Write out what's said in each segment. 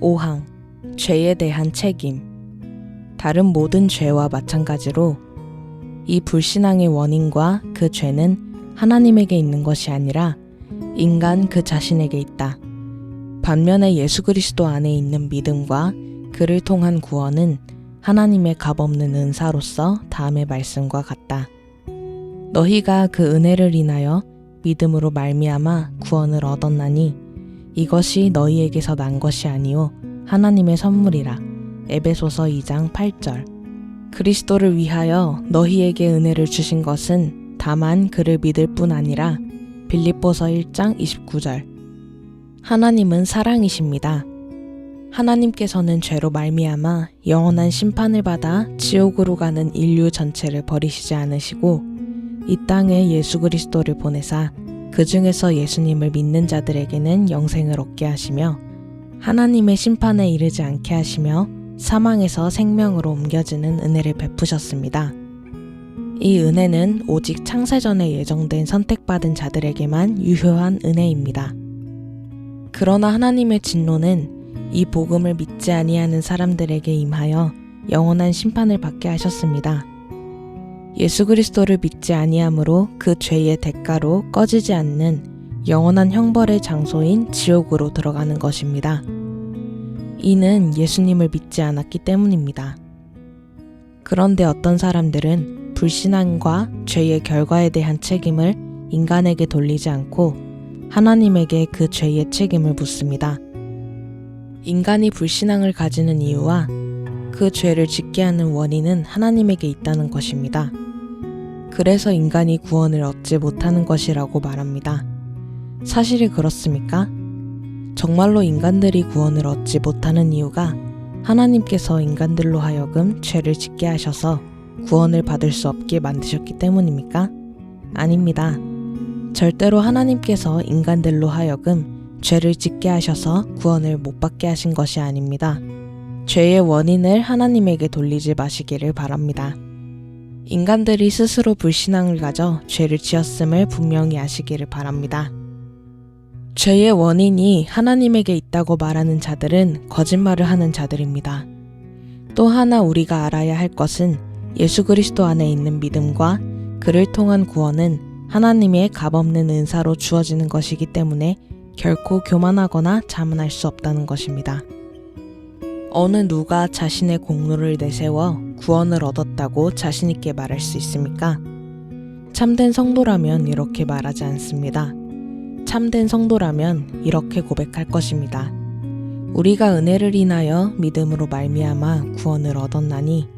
5항 죄에 대한 책임. 다른 모든 죄와 마찬가지로 이 불신앙의 원인과 그 죄는 하나님에게 있는 것이 아니라 인간 그 자신에게 있다. 반면에 예수 그리스도 안에 있는 믿음과 그를 통한 구원은 하나님의 값없는 은사로서 다음의 말씀과 같다. 너희가 그 은혜를 인하여 믿음으로 말미암아 구원을 얻었나니 이것이 너희에게서 난 것이 아니요 하나님의 선물이라. 에베소서 2장 8절. 그리스도를 위하여 너희에게 은혜를 주신 것은 다만 그를 믿을 뿐 아니라. 빌립보서 1장 29절. 하나님은 사랑이십니다. 하나님께서는 죄로 말미암아 영원한 심판을 받아 지옥으로 가는 인류 전체를 버리시지 않으시고 이 땅에 예수 그리스도를 보내사 그 중에서 예수님을 믿는 자들에게는 영생을 얻게 하시며 하나님의 심판에 이르지 않게 하시며 사망에서 생명으로 옮겨지는 은혜를 베푸셨습니다. 이 은혜는 오직 창세전에 예정된 선택받은 자들에게만 유효한 은혜입니다. 그러나 하나님의 진노는 이 복음을 믿지 아니하는 사람들에게 임하여 영원한 심판을 받게 하셨습니다. 예수 그리스도를 믿지 아니함으로 그 죄의 대가로 꺼지지 않는 영원한 형벌의 장소인 지옥으로 들어가는 것입니다. 이는 예수님을 믿지 않았기 때문입니다. 그런데 어떤 사람들은 불신앙과 죄의 결과에 대한 책임을 인간에게 돌리지 않고 하나님에게 그 죄의 책임을 묻습니다. 인간이 불신앙을 가지는 이유와 그 죄를 짓게 하는 원인은 하나님에게 있다는 것입니다. 그래서 인간이 구원을 얻지 못하는 것이라고 말합니다. 사실이 그렇습니까? 정말로 인간들이 구원을 얻지 못하는 이유가 하나님께서 인간들로 하여금 죄를 짓게 하셔서 구원을 받을 수 없게 만드셨기 때문입니까? 아닙니다. 절대로 하나님께서 인간들로 하여금 죄를 짓게 하셔서 구원을 못 받게 하신 것이 아닙니다. 죄의 원인을 하나님에게 돌리지 마시기를 바랍니다. 인간들이 스스로 불신앙을 가져 죄를 지었음을 분명히 아시기를 바랍니다. 죄의 원인이 하나님에게 있다고 말하는 자들은 거짓말을 하는 자들입니다. 또 하나 우리가 알아야 할 것은 예수 그리스도 안에 있는 믿음과 그를 통한 구원은 하나님의 값없는 은사로 주어지는 것이기 때문에 결코 교만하거나 자만할 수 없다는 것입니다. 어느 누가 자신의 공로를 내세워 구원을 얻었다고 자신있게 말할 수 있습니까? 참된 성도라면 이렇게 말하지 않습니다. 참된 성도라면 이렇게 고백할 것입니다. 우리가 은혜를 인하여 믿음으로 말미암아 구원을 얻었나니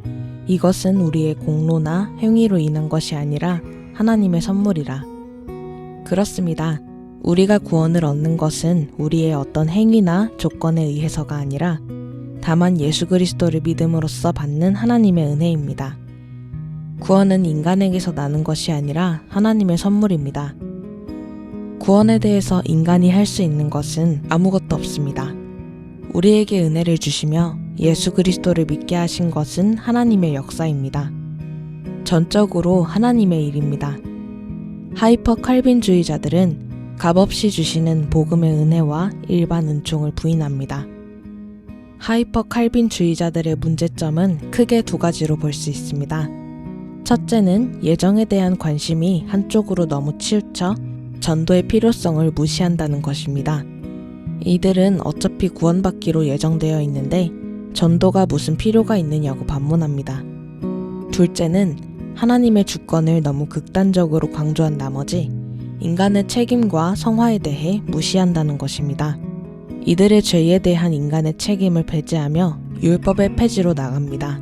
이것은 우리의 공로나 행위로 인한 것이 아니라 하나님의 선물이라. 그렇습니다. 우리가 구원을 얻는 것은 우리의 어떤 행위나 조건에 의해서가 아니라 다만 예수 그리스도를 믿음으로써 받는 하나님의 은혜입니다. 구원은 인간에게서 나는 것이 아니라 하나님의 선물입니다. 구원에 대해서 인간이 할 수 있는 것은 아무것도 없습니다. 우리에게 은혜를 주시며 예수 그리스도를 믿게 하신 것은 하나님의 역사입니다. 전적으로 하나님의 일입니다. 하이퍼 칼빈주의자들은 값없이 주시는 복음의 은혜와 일반 은총을 부인합니다. 하이퍼 칼빈주의자들의 문제점은 크게 두 가지로 볼 수 있습니다. 첫째는 예정에 대한 관심이 한쪽으로 너무 치우쳐 전도의 필요성을 무시한다는 것입니다. 이들은 어차피 구원받기로 예정되어 있는데 전도가 무슨 필요가 있느냐고 반문합니다. 둘째는 하나님의 주권을 너무 극단적으로 강조한 나머지 인간의 책임과 성화에 대해 무시한다는 것입니다. 이들의 죄에 대한 인간의 책임을 배제하며 율법의 폐지로 나갑니다.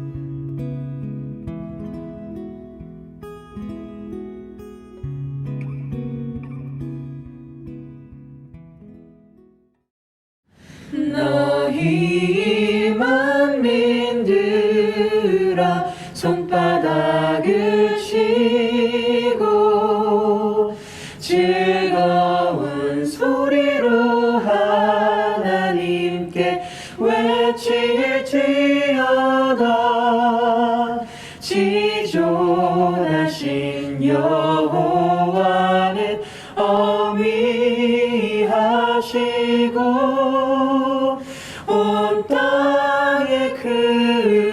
너희 만민들 들어 손바닥을 치고 즐거운 소리로 하나님께 외칠지어다. 지존하신 여호와는 어미하시고 온 땅에 그